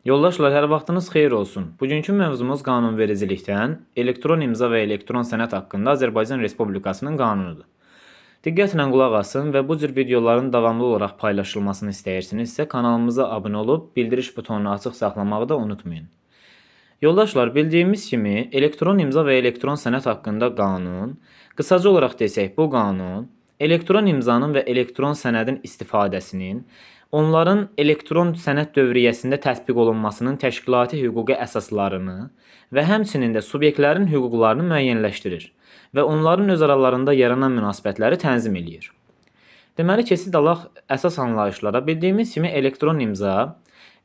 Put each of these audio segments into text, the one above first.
Yoldaşlar, hər vaxtınız xeyir olsun. Bugünkü mövzumuz qanunvericilikdən elektron imza və elektron sənəd haqqında Azərbaycan Respublikasının qanunudur. Diqqətlə qulaq asın və bu cür videoların davamlı olaraq paylaşılmasını istəyirsinizsə kanalımıza abunə olub bildiriş butonunu açıq saxlamağı da unutmayın. Yoldaşlar, bildiyimiz kimi elektron imza və elektron sənəd haqqında qanun, qısaca olaraq desək bu qanun, elektron imzanın və elektron sənədin istifadəsinin, onların elektron sənəd dövriyyəsində tətbiq olunmasının təşkilati hüquqi əsaslarını və həmçinin də subyektlərin hüquqlarını müəyyənləşdirir və onların öz aralarında yaranan münasibətləri tənzim eləyir. Deməli, keçid alaq əsas anlayışlara. Bildiyimiz kimi elektron imza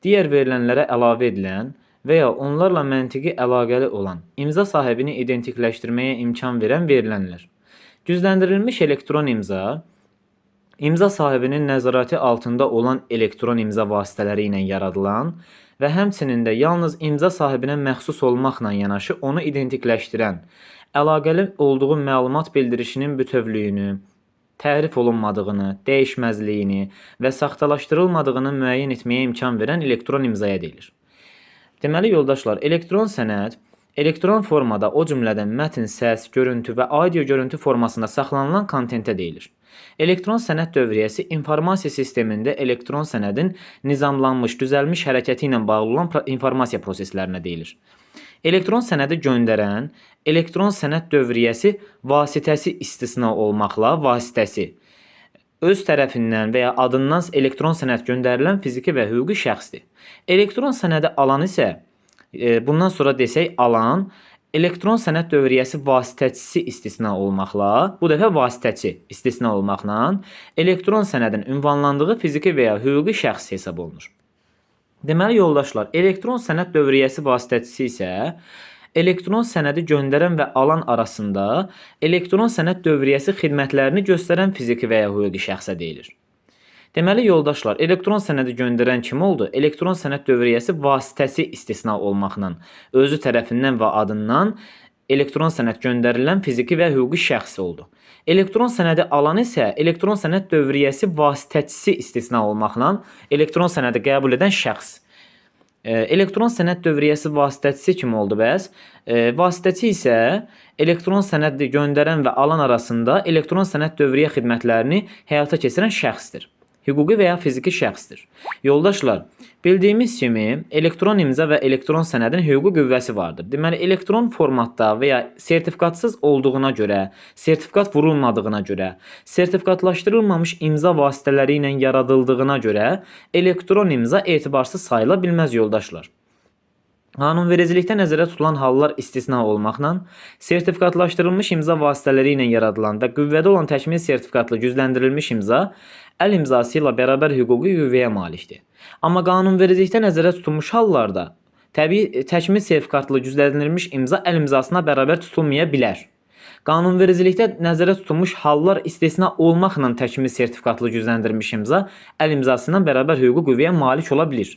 digər verilənlərə əlavə edilən və ya onlarla məntiqi əlaqəli olan imza sahibini identikləşdirməyə imkan verən verilənlər. Gücləndirilmiş elektron imza, imza sahibinin nəzarəti altında olan elektron imza vasitələri ilə yaradılan və həmçinin də yalnız imza sahibinə məxsus olmaqla yanaşı onu identikləşdirən, əlaqəli olduğu məlumat bildirişinin bütövlüyünü, tərif olunmadığını, dəyişməzliyini və saxtalaşdırılmadığını müəyyən etməyə imkan verən elektron imzaya deyilir. Deməli, yoldaşlar, elektron sənəd elektron formada, o cümlədən mətn, səs, görüntü və audio görüntü formasında saxlanılan kontentə deyilir. Elektron sənəd dövriyyəsi informasiya sistemində elektron sənədin nizamlanmış, düzəlmiş hərəkəti ilə bağlı olan informasiya proseslərinə deyilir. Elektron sənədi göndərən, elektron sənəd dövriyyəsi vasitəsi istisna olmaqla vasitəsi öz tərəfindən və ya adından elektron sənəd göndərilən fiziki və hüquqi şəxsdir. Elektron sənədi alan isə, bundan sonra desək alan, elektron sənəd dövriyyəsi vasitəçisi istisna olmaqla, bu dəfə vasitəçi istisna olmaqla, elektron sənədin ünvanlandığı fiziki və ya hüquqi şəxs hesab olunur. Deməli, yoldaşlar, elektron sənəd dövriyyəsi vasitəçisi isə elektron sənədi göndərən və alan arasında elektron sənəd dövriyyəsi xidmətlərini göstərən fiziki və ya hüquqi şəxsə deyilir. Deməli, yoldaşlar, elektron sənədi göndərən kim oldu? Elektron sənəd dövriyyəsi vasitəsi istisna olmaqla, özü tərəfindən və adından elektron sənəd göndərilən fiziki və hüquqi şəxs oldu. Elektron sənədi alan isə elektron sənəd dövriyyəsi vasitəçisi istisna olmaqla elektron sənədi qəbul edən şəxs. Elektron sənəd dövriyyəsi vasitəçisi kim oldu bəs? Vasitəçi isə elektron sənədi göndərən və alan arasında elektron sənəd dövriyyə xidmətlərini həyata keçirən şəxsdir. Hüquqi və ya fiziki şəxsdir. Yoldaşlar, bildiyimiz kimi elektron imza və elektron sənədin hüquqi qüvvəsi vardır. Deməli, elektron formatda və ya sertifikatsız olduğuna görə, sertifikat vurulmadığına görə, sertifikatlaşdırılmamış imza vasitələri ilə yaradıldığına görə elektron imza etibarsız sayıla bilməz, yoldaşlar. Qanunvericilikdə nəzərdə tutulan hallar istisna olmaqla, sertifikatlaşdırılmış imza vasitələri ilə yaradılan və qüvvədə olan təkmil sertifikatlı gücləndirilmiş imza əl imzası ilə bərabər hüquqi qüvvəyə malikdir. Amma qanunvericilikdə nəzərdə tutulmuş hallarda təkmil sertifikatlı gücləndirilmiş imza əl imzasına bərabər tutulmaya bilər. Qanunvericilikdə nəzərdə tutulmuş hallar istisna olmaqla təkmil sertifikatlı gücləndirilmiş imza əl imzasından bərabər hüquqi qüvvəyə malik ola bilir.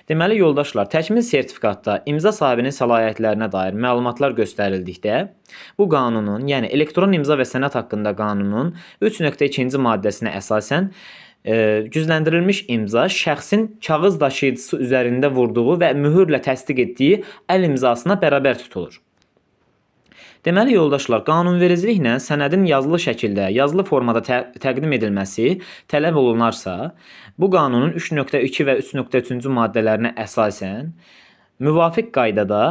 Deməli, yoldaşlar, təkmil sertifikatda imza sahibinin səlahiyyətlərinə dair məlumatlar göstərildikdə, bu qanunun, yəni elektron imza və sənəd haqqında qanunun 3.2-ci maddəsinə əsasən gücləndirilmiş imza şəxsin kağız daşıyıcısı üzərində vurduğu və mühürlə təsdiq etdiyi əl imzasına bərabər tutulur. Deməli, yoldaşlar, qanunvericiliklə sənədin yazılı şəkildə, yazılı formada təqdim edilməsi tələb olunarsa, bu qanunun 3.2 və 3.3-cü maddələrinə əsasən müvafiq qaydada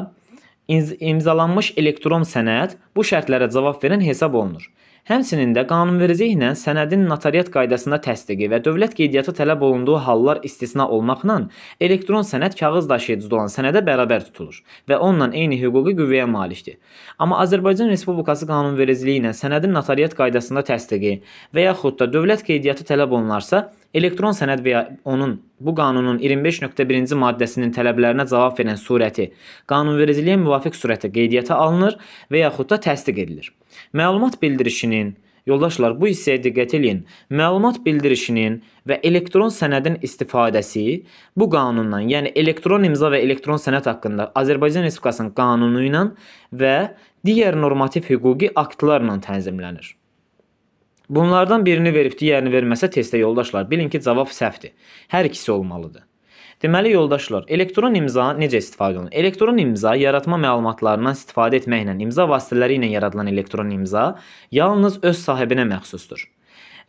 imzalanmış elektron sənəd bu şərtlərə cavab verən hesab olunur. Həmçinin də qanunvericiliklə sənədin notariat qaydasında təsdiqi və dövlət qeydiyyatı tələb olunduğu hallar istisna olmaqla elektron sənəd kağız daşıyıcıda olan sənədə bərabər tutulur və onunla eyni hüquqi qüvvəyə malikdir. Amma Azərbaycan Respublikası qanunvericiliyi ilə sənədin notariat qaydasında təsdiqi və yaxud da dövlət qeydiyyatı tələb olunarsa, elektron sənəd və ya bu qanunun 25.1-ci maddəsinin tələblərinə cavab verən surəti qanunvericiliyə müvafiq surətdə qeydiyyata alınır və yaxud da təsdiq edilir. Məlumat bildirişinin, yoldaşlar, bu hissəyə diqqət edin, məlumat bildirişinin və elektron sənədin istifadəsi bu qanundan, yəni elektron imza və elektron sənəd haqqında Azərbaycan Respublikasının qanunu ilə və digər normativ hüquqi aktlarla tənzimlənir. Bunlardan birini verib digərini verməsə testdə, yoldaşlar, bilin ki, cavab səhvdir. Hər ikisi olmalıdır. Deməli yoldaşlar, elektron imza necə istifadə olunur? Elektron imza yaratma məlumatlarından istifadə etməklə imza vasitələri ilə yaradılan elektron imza yalnız öz sahibinə məxsusdur.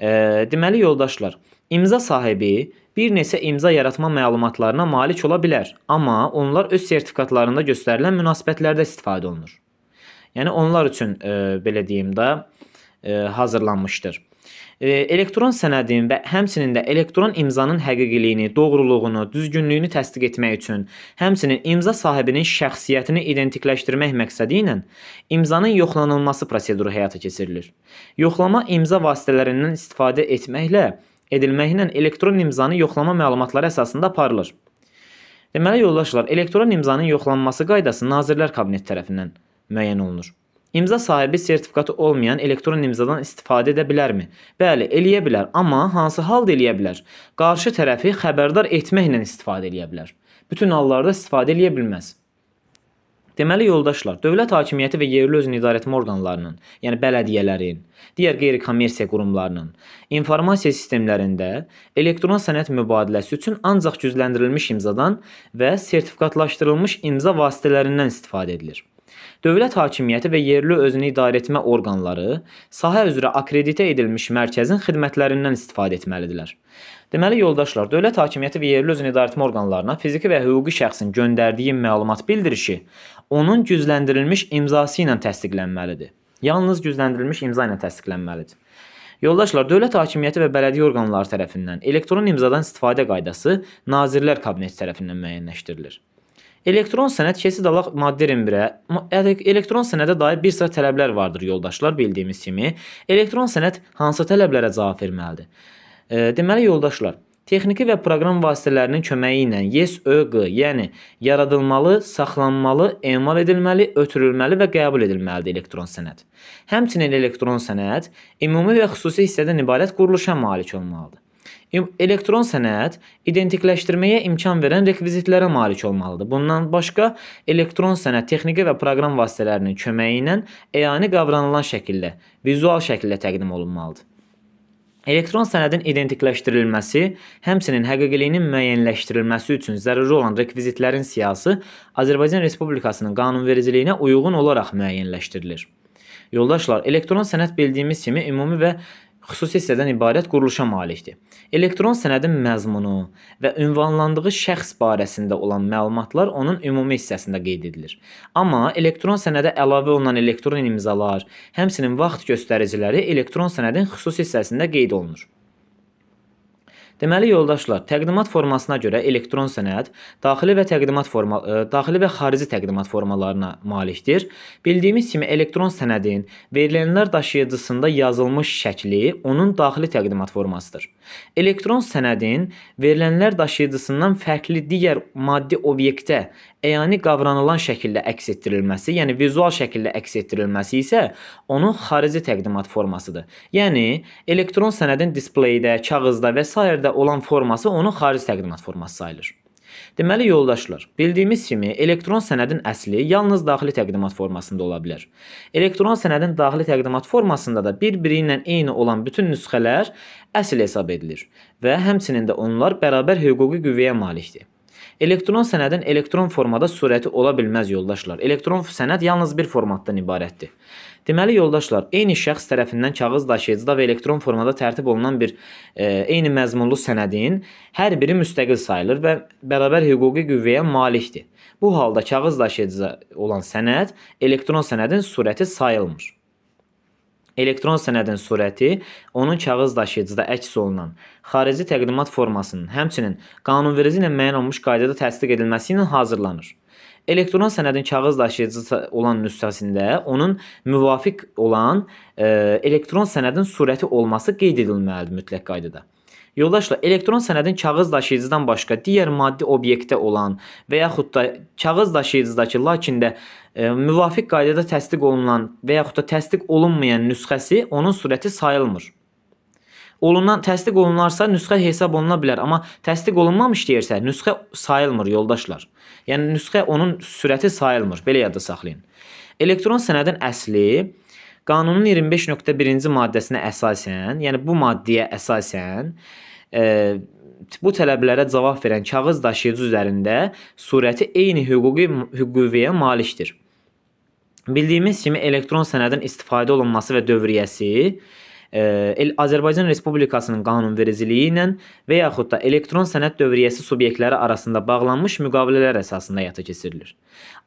Deməli yoldaşlar, imza sahibi bir neçə imza yaratma məlumatlarına malik ola bilər, amma onlar öz sertifikatlarında göstərilən münasibətlərdə istifadə olunur. Yəni onlar üçün belə deyim də hazırlanmışdır. Elektron sənədin və həmçinin də elektron imzanın həqiqiliyini, doğruluğunu, düzgünlüyünü təsdiq etmək üçün, həmçinin imza sahibinin şəxsiyyətini identikləşdirmək məqsədi ilə imzanın yoxlanılması proseduru həyata keçirilir. Yoxlama imza vasitələrindən istifadə edilməklə elektron imzanı yoxlama məlumatları əsasında aparılır. Deməli yoldaşlar, elektron imzanın yoxlanması qaydası Nazirlər Kabineti tərəfindən müəyyən olunur. İmza sahibi sertifikatı olmayan elektron imzadan istifadə edə bilərmi? Bəli, eləyə bilər, amma hansı halda eləyə bilər? Qarşı tərəfi xəbərdar etməklə istifadə eləyə bilər. Bütün hallarda istifadə eləyə bilməz. Deməli yoldaşlar, dövlət hakimiyyəti və yerli özünü idarəetmə orqanlarının, yəni bələdiyyələrin, digər qeyri-kommersiya qurumlarının informasiya sistemlərində elektron sənəd mübadiləsi üçün ancaq gücləndirilmiş imzadan və sertifikatlaşdırılmış imza vasitələrindən istifadə edilir. Dövlət hakimiyyəti və yerli özünü idarəetmə orqanları sahə üzrə akreditə edilmiş mərkəzin xidmətlərindən istifadə etməlidirlər. Deməli yoldaşlar, dövlət hakimiyyəti və yerli özünü idarəetmə orqanlarına fiziki və hüquqi şəxsin göndərdiyi məlumat bildirişi onun gücləndirilmiş imzası ilə təsdiqlənməlidir. Yalnız gücləndirilmiş imza ilə təsdiqlənməlidir. Yoldaşlar, dövlət hakimiyyəti və bələdiyyə orqanları tərəfindən elektron imzadan istifadə qaydası Nazirlər Kabineti tərəfindən müəyyənləşdirilir. Elektron sənəd keçid alaq maddə 21-ə, elektron sənədə dair bir sıra tələblər vardır yoldaşlar, bildiyimiz kimi. Elektron sənəd hansı tələblərə cavab verməlidir? Deməli yoldaşlar, texniki və proqram vasitələrinin köməyi ilə YES-ÖQ, yəni yaradılmalı, saxlanmalı, emal edilməli, ötürülməli və qəbul edilməlidir elektron sənəd. Həmçinin elektron sənəd ümumi və xüsusi hissədən ibarət quruluşa malik olmalıdır. Elektron sənəd identikləşdirməyə imkan verən rekvizitlərə malik olmalıdır. Bundan başqa, elektron sənəd texniki və proqram vasitələrinin köməyi ilə əyani qavranılan şəkildə, vizual şəkildə təqdim olunmalıdır. Elektron sənədin identikləşdirilməsi, həmçinin həqiqiliyinin müəyyənləşdirilməsi üçün zəruri olan rekvizitlərin siyahısı Azərbaycan Respublikasının qanunvericiliyinə uyğun olaraq müəyyənləşdirilir. Yoldaşlar, elektron sənəd bildiyimiz kimi ümumi və xüsusi hissədən ibarət quruluşa malikdir. Elektron sənədin məzmunu və ünvanlandığı şəxs barəsində olan məlumatlar onun ümumi hissəsində qeyd edilir. Amma elektron sənədə əlavə olunan elektron imzalar, həmçinin vaxt göstəriciləri elektron sənədin xüsusi hissəsində qeyd olunur. Deməli yoldaşlar, təqdimat formasına görə elektron sənəd daxili və xarici təqdimat formalarına malikdir. Bildiyimiz kimi elektron sənədin verilənlər daşıyıcısında yazılmış şəkli onun daxili təqdimat formasıdır. Elektron sənədin verilənlər daşıyıcısından fərqli digər maddi obyektə əyani qavranılan şəkildə əks etdirilməsi, yəni vizual şəkildə əks etdirilməsi isə onun xarici təqdimat formasıdır. Yəni elektron sənədin displeydə, kağızda və s. olan forması onun xarici təqdimat forması sayılır. Deməli yoldaşlar, bildiyimiz kimi elektron sənədin əsli yalnız daxili təqdimat formasında ola bilər. Elektron sənədin daxili təqdimat formasında da bir-biri ilə eyni olan bütün nüsxələr əsl hesab edilir və həmçinin də onlar bərabər hüquqi qüvvəyə malikdir. Elektron sənədin elektron formada surəti ola bilməz yoldaşlar. Elektron sənəd yalnız bir formatdan ibarətdir. Deməli yoldaşlar, eyni şəxs tərəfindən kağız daşıyıcıda və elektron formada tərtib olunan bir eyni məzmunlu sənədin hər biri müstəqil sayılır və bərabər hüquqi qüvvəyə malikdir. Bu halda kağız daşıyıcıda olan sənəd elektron sənədin surəti sayılmır. Elektron sənədin surəti onun kağız daşıyıcıda əks olunan xarici təqdimat formasının, həmçinin qanunverici ilə müəyyən olunmuş qaydada təsdiq edilməsi ilə hazırlanır. Elektron sənədin kağız daşıyıcısı olan nüsxəsində onun müvafiq olan elektron sənədin surəti olması qeyd edilməlidir mütləq qaydada. Yoldaşlar, elektron sənədin kağız daşıyıcıdan başqa digər maddi obyektdə olan və yaxud da kağız daşıyıcıdakı, lakin də müvafiq qaydada təsdiq olunan və yaxud da təsdiq olunmayan nüsxəsi onun surəti sayılmır. Təsdiq olunarsa nüsxə hesab oluna bilər, amma təsdiq olunmamış deyirsə nüsxə sayılmır yoldaşlar. Yəni nüsxə onun surəti sayılmır. Belə yadda saxlayın. Elektron sənədin əsli qanunun 25.1-ci maddəsinə əsasən, yəni bu maddəyə əsasən bu tələblərə cavab verən kağız daşıyıcı üzərində surəti eyni hüquqiyə malikdir. Bildiyimiz kimi elektron sənədin istifadə olunması və dövriyyəsi Azərbaycan Respublikasının qanunvericiliyi ilə və yaxud da elektron sənəd dövriyyəsi subyektləri arasında bağlanmış müqavilələr əsasında həyata keçirilir.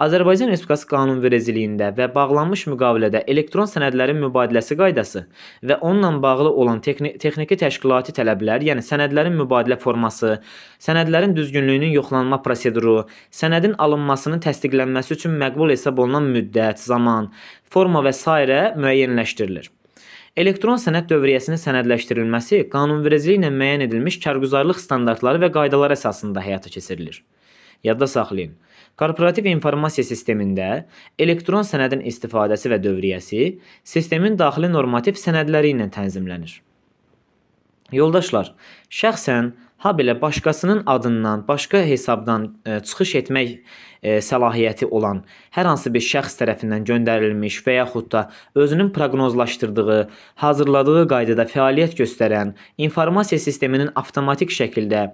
Azərbaycan Respublikası qanunvericiliyində və bağlanmış müqavilədə elektron sənədlərin mübadiləsi qaydası və onunla bağlı olan texniki təşkilati tələblər, yəni sənədlərin mübadilə forması, sənədlərin düzgünlüyünün yoxlanma proseduru, sənədin alınmasının təsdiqlənməsi üçün məqbul hesab olunan müddət, zaman, forma və s. müəyyənləşdirilir. Elektron sənəd dövriyyəsinin sənədləşdirilməsi qanunvericiliklə müəyyən edilmiş kargüzarlıq standartları və qaydalar əsasında həyata keçirilir. Yadda saxlayın. Korporativ informasiya sistemində elektron sənədin istifadəsi və dövriyyəsi sistemin daxili normativ sənədləri ilə tənzimlənir. Yoldaşlar, şəxsən habelə başqasının adından, başqa hesabdan çıxış etmək səlahiyyəti olan hər hansı bir şəxs tərəfindən göndərilmiş və yaxud da özünün proqnozlaşdırdığı, hazırladığı qaydada fəaliyyət göstərən informasiya sisteminin avtomatik şəkildə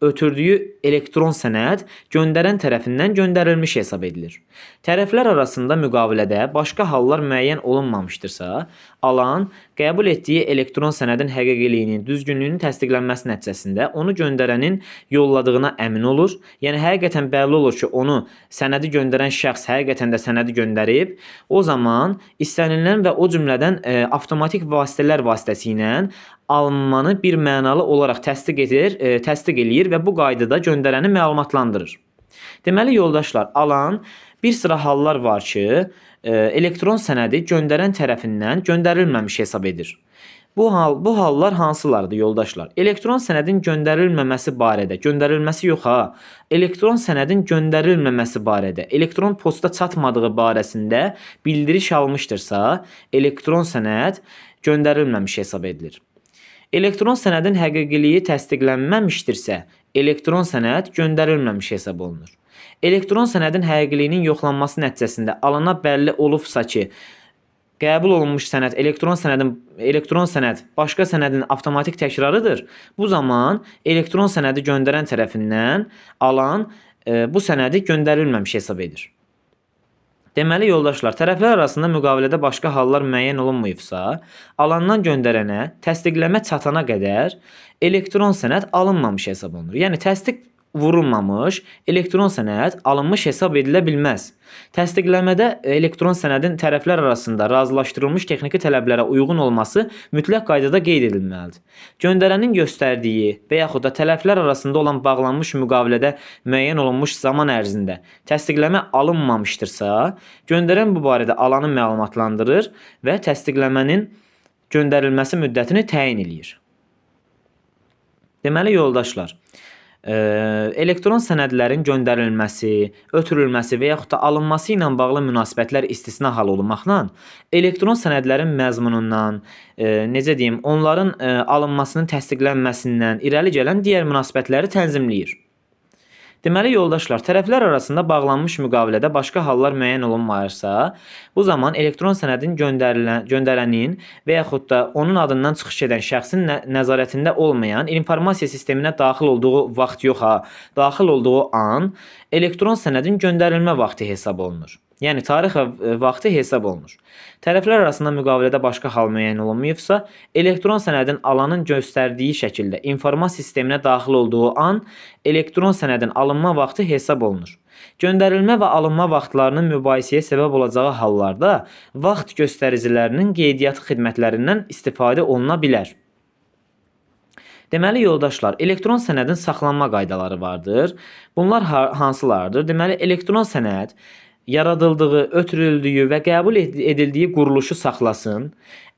ötürdüyü elektron sənəd göndərən tərəfindən göndərilmiş hesab edilir. Tərəflər arasında müqavilədə başqa hallar müəyyən olunmamışdırsa, alan qəbul etdiyi elektron sənədin həqiqiliyinin, düzgünlüyünün təsdiqlənməsi nəticəsində onu göndərənin yolladığına əmin olur. Yəni həqiqətən bəlli olur ki, onu sənədi göndərən şəxs həqiqətən də sənədi göndərib. O zaman istənilən və o cümlədən avtomatik vasitələr vasitəsilə alınmanı bir mənalı olaraq təsdiq eləyir və bu qaydada göndərəni məlumatlandırır. Deməli, yoldaşlar, alan bir sıra hallar var ki, elektron sənədi göndərən tərəfindən göndərilməmiş hesab edir. Bu hallar hansılardır, yoldaşlar? Elektron sənədin göndərilməməsi barədə, göndərilməsi yox ha, elektron sənədin göndərilməməsi barədə, elektron posta çatmadığı barəsində bildiriş almışdırsa, elektron sənəd göndərilməmiş hesab edilir. Elektron sənədin həqiqiliyi təsdiqlənməmişdirsə, elektron sənəd göndərilməmiş hesab olunur. Elektron sənədin həqiqiliyinin yoxlanması nəticəsində alana bəlli olubsa ki, qəbul olunmuş sənəd elektron sənəd başqa sənədin avtomatik təkrarıdır. Bu zaman elektron sənədi göndərən tərəfindən alan bu sənədi göndərilməmiş hesab edir. Deməli, yoldaşlar, tərəflər arasında müqavilədə başqa hallar müəyyən olunmayıbsa, alandan göndərənə təsdiqləmə çatana qədər elektron sənəd alınmamış hesab olunur. Yəni, təsdiq vurulmamış elektron sənəd alınmış hesab edilə bilməz. Təsdiqləmədə elektron sənədin tərəflər arasında razılaşdırılmış texniki tələblərə uyğun olması mütləq qaydada qeyd edilməlidir. Göndərənin göstərdiyi və yaxud da tərəflər arasında olan bağlanmış müqavilədə müəyyən olunmuş zaman ərzində təsdiqləmə alınmamışdırsa, göndərən bu barədə alanı məlumatlandırır və təsdiqləmənin göndərilməsi müddətini təyin edir. Deməli, yoldaşlar, elektron sənədlərin göndərilməsi, ötürülməsi və yaxud da alınması ilə bağlı münasibətlər istisna hal olmaqla elektron sənədlərin məzmunundan, onların alınmasının təsdiqlənməsindən irəli gələn digər münasibətləri tənzimləyir. Deməli, yoldaşlar, tərəflər arasında bağlanmış müqavilədə başqa hallar müəyyən olunmayırsa, bu zaman elektron sənədin göndərənin və yaxud da onun adından çıxış edən şəxsin nəzarətində olmayan informasiya sisteminə daxil olduğu vaxt yox ha, daxil olduğu an elektron sənədin göndərilmə vaxtı hesab olunur. Yəni, tarix və vaxtı hesab olunur. Tərəflər arasında müqavilədə başqa hal müəyyən olunmayıbsa, elektron sənədin alanın göstərdiyi şəkildə informasiya sisteminə daxil olduğu an elektron sənədin alınma vaxtı hesab olunur. Göndərilmə və alınma vaxtlarının mübahisəyə səbəb olacağı hallarda vaxt göstəricilərinin qeydiyyatı xidmətlərindən istifadə oluna bilər. Deməli, yoldaşlar, elektron sənədin saxlanma qaydaları vardır. Bunlar hansılardır? Deməli, elektron sənəd yaradıldığı, ötürüldüyü və qəbul edildiyi quruluşu saxlasın.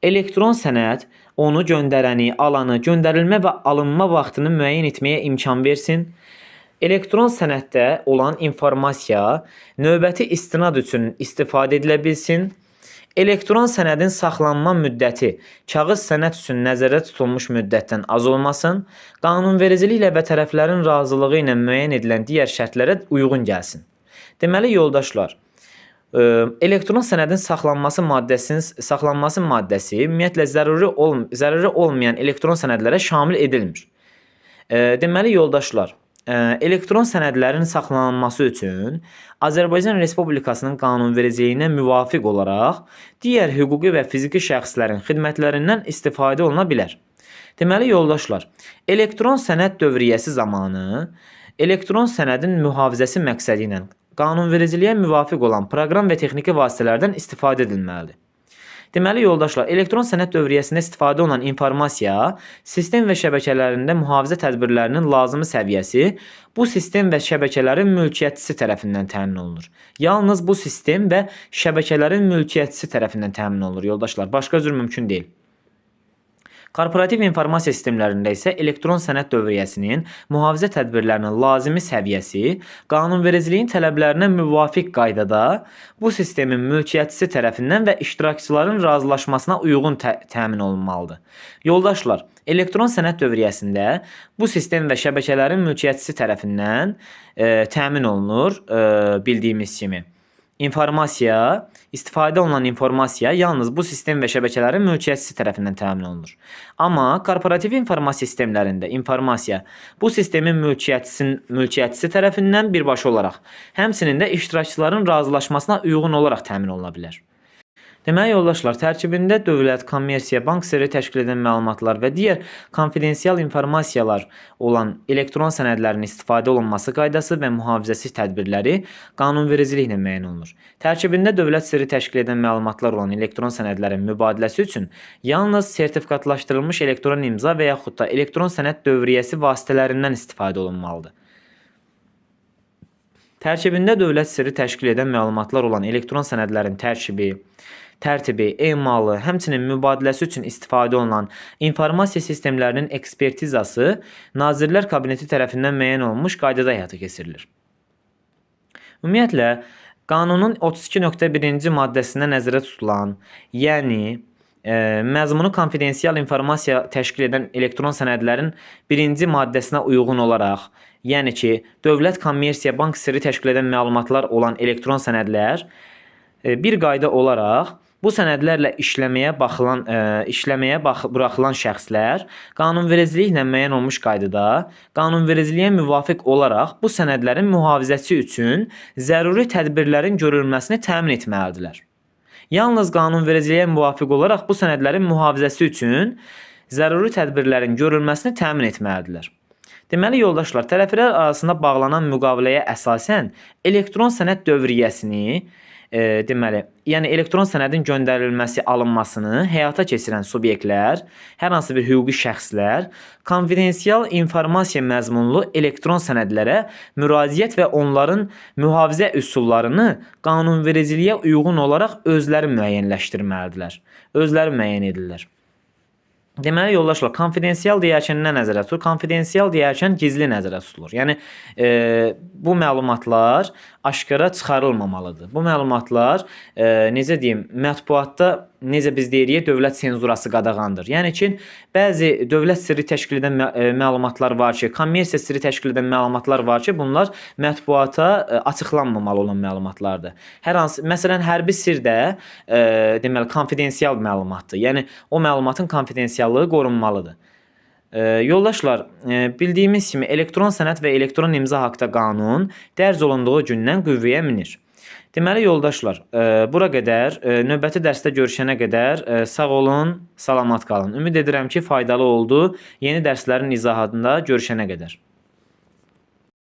Elektron sənəd onu göndərəni, alanı, göndərilmə və alınma vaxtını müəyyən etməyə imkan versin. Elektron sənəddə olan informasiya növbəti istinad üçün istifadə edilə bilsin. Elektron sənədin saxlanma müddəti kağız sənəd üçün nəzərdə tutulmuş müddətdən az olmasın. Qanunvericiliklə və tərəflərin razılığı ilə müəyyən edilən digər şərtlərə uyğun gəlsin. Deməli, yoldaşlar, elektron sənədin saxlanması maddəsi ümumiyyətlə zəruri olmayan elektron sənədlərə şamil edilmir. Deməli yoldaşlar, elektron sənədlərin saxlanılması üçün Azərbaycan Respublikasının qanunvericiliyinə müvafiq olaraq digər hüquqi və fiziki şəxslərin xidmətlərindən istifadə oluna bilər. Deməli yoldaşlar, elektron sənəd dövriyyəsi zamanı elektron sənədin mühafizəsi məqsədi ilə qanunvericiliyə müvafiq olan proqram və texniki vasitələrdən istifadə edilməlidir. Deməli yoldaşlar, elektron sənəd dövriyyəsində istifadə olunan informasiya sistem və şəbəkələrində mühafizə tədbirlərinin lazımi səviyyəsi bu sistem və şəbəkələrin mülkiyyətçisi tərəfindən təmin olunur. Yalnız bu sistem və şəbəkələrin mülkiyyətçisi tərəfindən təmin olunur yoldaşlar. Başqa cür mümkün deyil. Korporativ informasiya sistemlərində isə elektron sənəd dövriyyəsinin mühafizə tədbirlərinin lazımi səviyyəsi qanunvericiliyin tələblərinə müvafiq qaydada bu sistemin mülkiyyətçisi tərəfindən və iştirakçıların razılaşmasına uyğun təmin olunmalıdır. Yoldaşlar, elektron sənəd dövriyyəsində bu sistem və şəbəkələrin mülkiyyətçisi tərəfindən təmin olunur bildiyimiz kimi. İstifadə olunan informasiya yalnız bu sistem və şəbəkələrin mülkiyyətçisi tərəfindən təmin olunur. Amma korporativ informasiya sistemlərində informasiya bu sistemin mülkiyyətçisi tərəfindən birbaşa olaraq, həmçinin də iştirakçıların razılaşmasına uyğun olaraq təmin oluna bilər. Deməli yoldaşlar, tərkibində dövlət, kommersiya, bank sirri təşkil edən məlumatlar və digər konfidensial informasiyalar olan elektron sənədlərin istifadə olunması qaydası və mühafizəsi tədbirləri qanunvericiliklə müəyyən olunur. Tərkibində dövlət sirri təşkil edən məlumatlar olan elektron sənədlərin mübadiləsi üçün yalnız sertifikatlaşdırılmış elektron imza və yaxud da elektron sənəd dövriyyəsi vasitələrindən istifadə olunmalıdır. Tərkibində dövlət sirri təşkil edən məlumatlar olan elektron sənədlərin tərtibi, emalı, həmçinin mübadiləsi üçün istifadə olunan informasiya sistemlərinin ekspertizası Nazirlər Kabineti tərəfindən müəyyən olunmuş qaydada həyata keçirilir. Ümumiyyətlə, qanunun 32.1-ci maddəsində nəzərdə tutulan, yəni məzmunu konfidensial informasiya təşkil edən elektron sənədlərin 1-ci maddəsinə uyğun olaraq, yəni ki, dövlət, kommersiya, bank sirri təşkil edən məlumatlar olan elektron sənədlər bir qayda olaraq bu sənədlərlə işləməyə buraxılan şəxslər qanunvericiliklə müəyyən olmuş qaydada qanunvericiliyə müvafiq olaraq bu sənədlərin mühafizəsi üçün zəruri tədbirlərin görülməsini təmin etməlidirlər. Yalnız qanunvericiliyə müvafiq olaraq bu sənədlərin mühafizəsi üçün zəruri tədbirlərin görülməsini təmin etməlidirlər. Deməli yoldaşlar, tərəflər arasında bağlanan müqaviləyə əsasən elektron sənəd dövriyyəsini yəni elektron sənədin göndərilməsi, alınmasını həyata keçirən subyektlər, hər hansı bir hüquqi şəxslər konfidensial informasiya məzmunlu elektron sənədlərə müraciət və onların mühafizə üsullarını qanunvericiliyə uyğun olaraq özləri müəyyənləşdirməlidirlər, özləri müəyyən edirlər. Deməli yoldaşlar, konfidensial deyərkən nə nəzərdə tutulur? Konfidensial deyərkən gizli nəzərdə tutulur. Yəni bu məlumatlar aşkara çıxarılmamalıdır. Bu məlumatlar necə deyim, mətbuatda necə biz deyirik, dövlət senzurası qadağandır. Yəni ki, bəzi dövlət sirri təşkil edən məlumatlar var ki, kommersiya sirri təşkil edən məlumatlar var ki, bunlar mətbuata açıqlanmamalı olan məlumatlardır. Məsələn, hərbi sirr də deməli konfidensial məlumatdır. Yəni o məlumatın konfidensiallığı qorunmalıdır. Yoldaşlar, bildiyimiz kimi elektron sənəd və elektron imza haqqında qanun dərc olunduğu gündən qüvvəyə minir. Deməli yoldaşlar, bura qədər, növbəti dərsdə görüşənə qədər sağ olun, salamat qalın. Ümid edirəm ki, faydalı oldu. Yeni dərslərin izahında görüşənə qədər.